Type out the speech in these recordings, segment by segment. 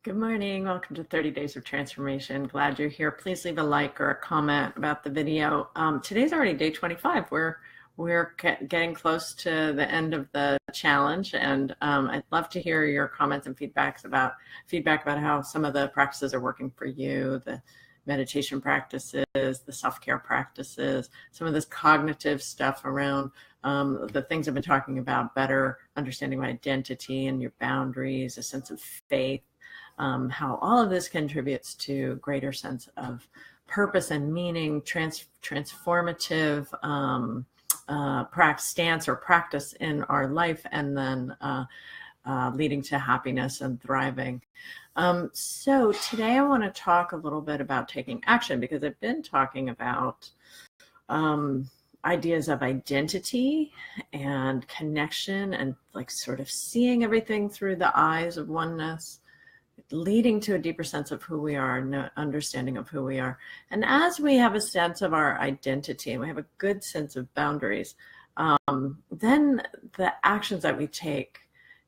Good morning. Welcome to 30 Days of Transformation. Glad you're here. Please leave a like or a comment about the video. Today's already day 25. We're getting close to the end of the challenge, and I'd love to hear your comments and feedback about how some of the practices are working for you, the meditation practices, the self-care practices, some of this cognitive stuff around the things I've been talking about, better understanding my identity and your boundaries, a sense of faith. How all of this contributes to greater sense of purpose and meaning, transformative stance or practice in our life, and then leading to happiness and thriving. So today I want to talk a little bit about taking action, because I've been talking about ideas of identity and connection and like sort of seeing everything through the eyes of oneness, leading to a deeper sense of who we are, and understanding of who we are. And as we have a sense of our identity and we have a good sense of boundaries, then the actions that we take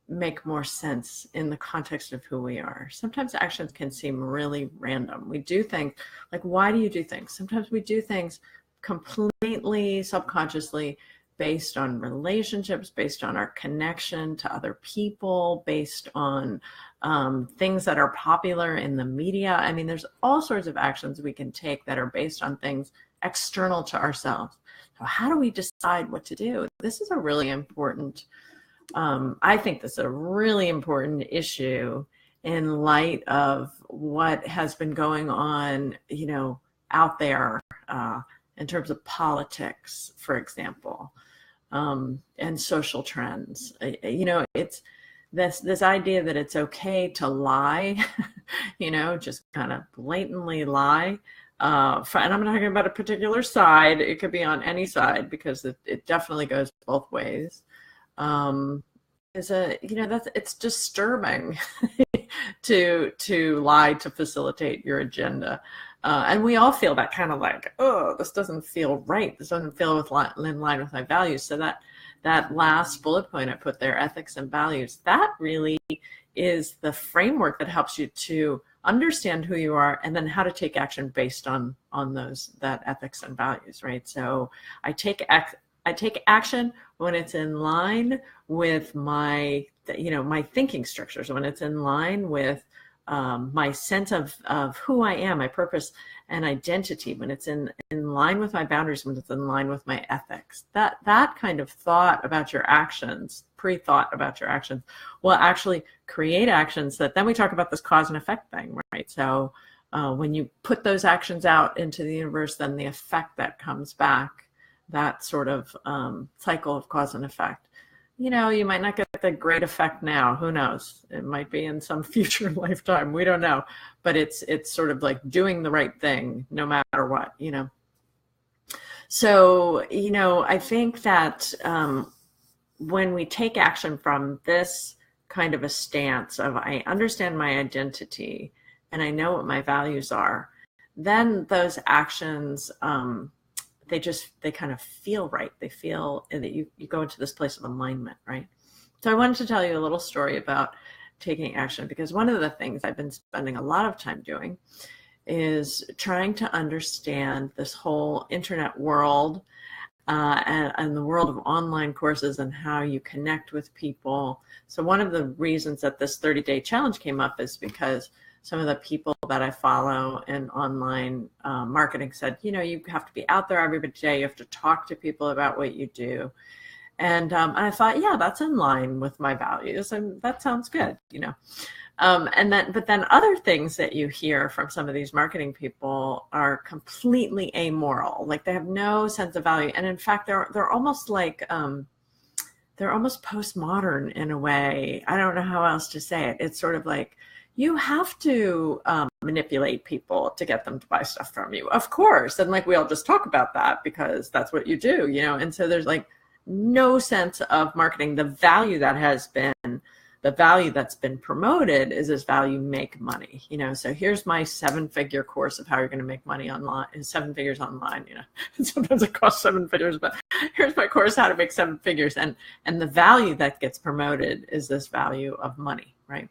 make more sense in the context of who we are. Sometimes actions can seem really random. We do things like, why do you do things? Sometimes we do things completely subconsciously, based on relationships, based on our connection to other people, based on things that are popular in the media. I mean, there's all sorts of actions we can take that are based on things external to ourselves. So how do we decide what to do? This is a really important, I think this is a really important issue in light of what has been going on, out there in terms of politics, for example. And social trends. It's this idea that it's okay to lie, just kind of blatantly lie. And I'm not talking about a particular side. It could be on any side, because it definitely goes both ways. It's disturbing to lie to facilitate your agenda. And we all feel that kind of like, oh, this doesn't feel right. This doesn't feel in line with my values. So that last bullet point I put there, ethics and values, that really is the framework that helps you to understand who you are and then how to take action based on that ethics and values, right? So I take action when it's in line with my thinking structures, when it's in line with my sense of who I am, my purpose and identity, when it's in line with my boundaries, when it's in line with my ethics. That kind of thought about your actions, pre-thought about your actions, will actually create actions that then we talk about this cause and effect thing, right? So when you put those actions out into the universe, then the effect that comes back, that sort of cycle of cause and effect. You might not get the great effect now. Who knows? It might be in some future lifetime. We don't know. But it's sort of like doing the right thing no matter what, So, I think that when we take action from this kind of a stance of I understand my identity and I know what my values are, then those actions, they kind of feel right. They feel that you go into this place of alignment, right? So I wanted to tell you a little story about taking action, because one of the things I've been spending a lot of time doing is trying to understand this whole internet world and the world of online courses and how you connect with people. So one of the reasons that this 30-day challenge came up is because some of the people that I follow in online marketing said, you have to be out there every day. You have to talk to people about what you do. And I thought, yeah, that's in line with my values. And that sounds good, but then other things that you hear from some of these marketing people are completely amoral. Like they have no sense of value. And in fact, they're almost like, they're almost postmodern in a way. I don't know how else to say it. It's sort of like, you have to manipulate people to get them to buy stuff from you, of course. And like we all just talk about that because that's what you do, And so there's like no sense of marketing. The value that's been promoted is this value, make money, So here's my 7-figure course of how you're going to make money online, 7 figures online, Sometimes it costs 7 figures, but here's my course, how to make 7 figures. And the value that gets promoted is this value of money, right?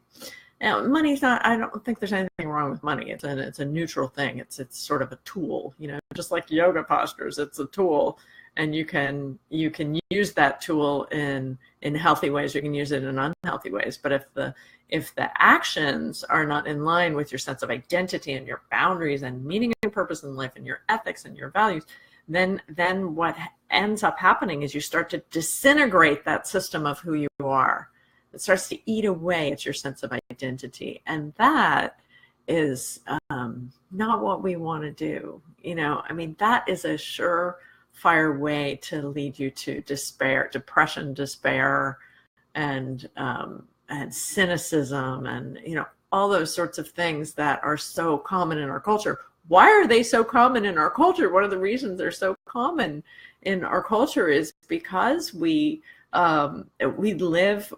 Now, money's not, I don't think there's anything wrong with money. It's a neutral thing. It's sort of a tool, just like yoga postures, it's a tool, and you can use that tool in healthy ways. You can use it in unhealthy ways. But if the actions are not in line with your sense of identity and your boundaries and meaning and purpose in life and your ethics and your values, then what ends up happening is you start to disintegrate that system of who you are. It starts to eat away at your sense of identity. And that is not what we want to do. That is a surefire way to lead you to despair, depression, despair, and cynicism, and all those sorts of things that are so common in our culture. Why are they so common in our culture? One of the reasons they're so common in our culture is because we live,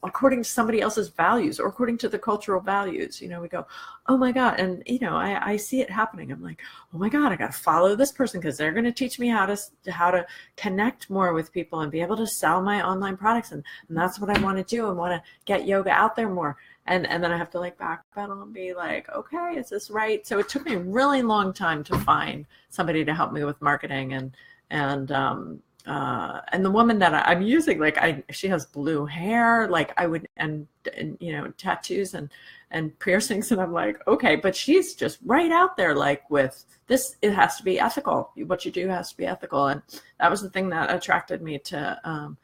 according to somebody else's values or according to the cultural values. We go, oh my God. And, I see it happening. I'm like, oh my God, I got to follow this person because they're going to teach me how to connect more with people and be able to sell my online products. And that's what I want to do. I want to get yoga out there more. And then I have to backpedal and be like, okay, is this right? So it took me a really long time to find somebody to help me with marketing, and the woman that I'm using, she has blue hair, and tattoos and piercings, and I'm like, okay, but she's just right out there, with this. It has to be ethical. What you do has to be ethical, and that was the thing that attracted me to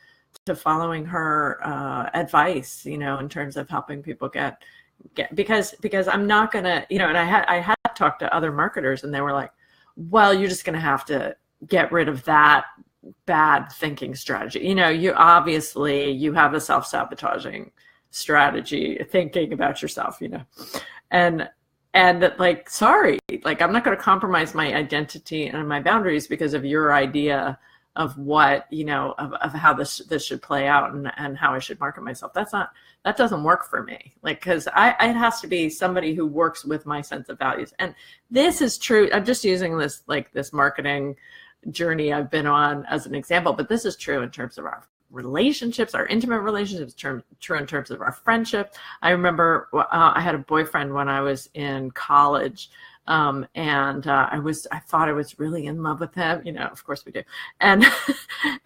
following her advice, in terms of helping people get because I'm not gonna, and I had talked to other marketers, and they were like, well, you're just gonna have to get rid of that bad thinking strategy. You obviously you have a self-sabotaging strategy, thinking about yourself, and sorry, I'm not going to compromise my identity and my boundaries because of your idea of what, of how this should play out and how I should market myself. That doesn't work for me. Cause it has to be somebody who works with my sense of values. And this is true. I'm just using this, this marketing journey I've been on as an example, but this is true in terms of our relationships, our intimate relationships, true in terms of our friendship. I remember I had a boyfriend when I was in college, and I thought I was really in love with him. Of course we do. And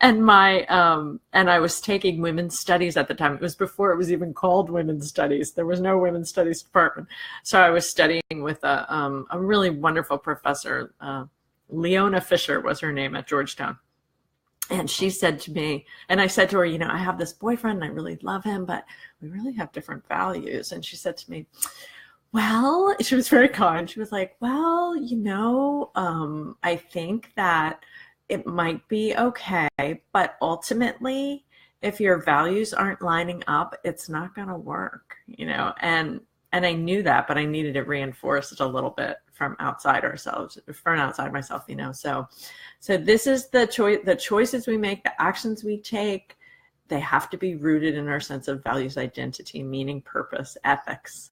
and I was taking women's studies at the time. It was before it was even called women's studies. There was no women's studies department. So I was studying with a really wonderful professor. Leona Fisher was her name, at Georgetown. And she said to me, and I said to her, I have this boyfriend and I really love him, but we really have different values. And she said to me, well, she was very kind. She was like, well, I think that it might be okay, but ultimately, if your values aren't lining up, it's not going to work, and I knew that, but I needed it reinforced a little bit from outside myself, So this is the choice, the choices we make, the actions we take, they have to be rooted in our sense of values, identity, meaning, purpose, ethics,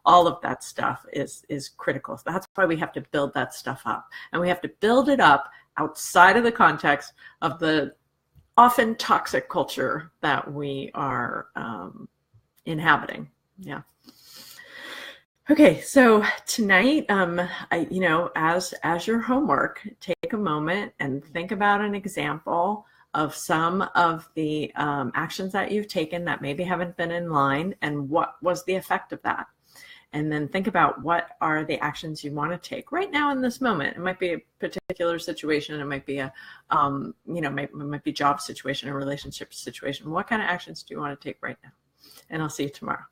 all of that stuff is critical. So that's why we have to build that stuff up, and we have to build it up outside of the context of the often toxic culture that we are inhabiting. Yeah. Okay, so tonight, as your homework, take a moment and think about an example of some of the actions that you've taken that maybe haven't been in line, and what was the effect of that. And then think about what are the actions you want to take right now in this moment. It might be a particular situation. It might be it might be a job situation, a relationship situation. What kind of actions do you want to take right now? And I'll see you tomorrow.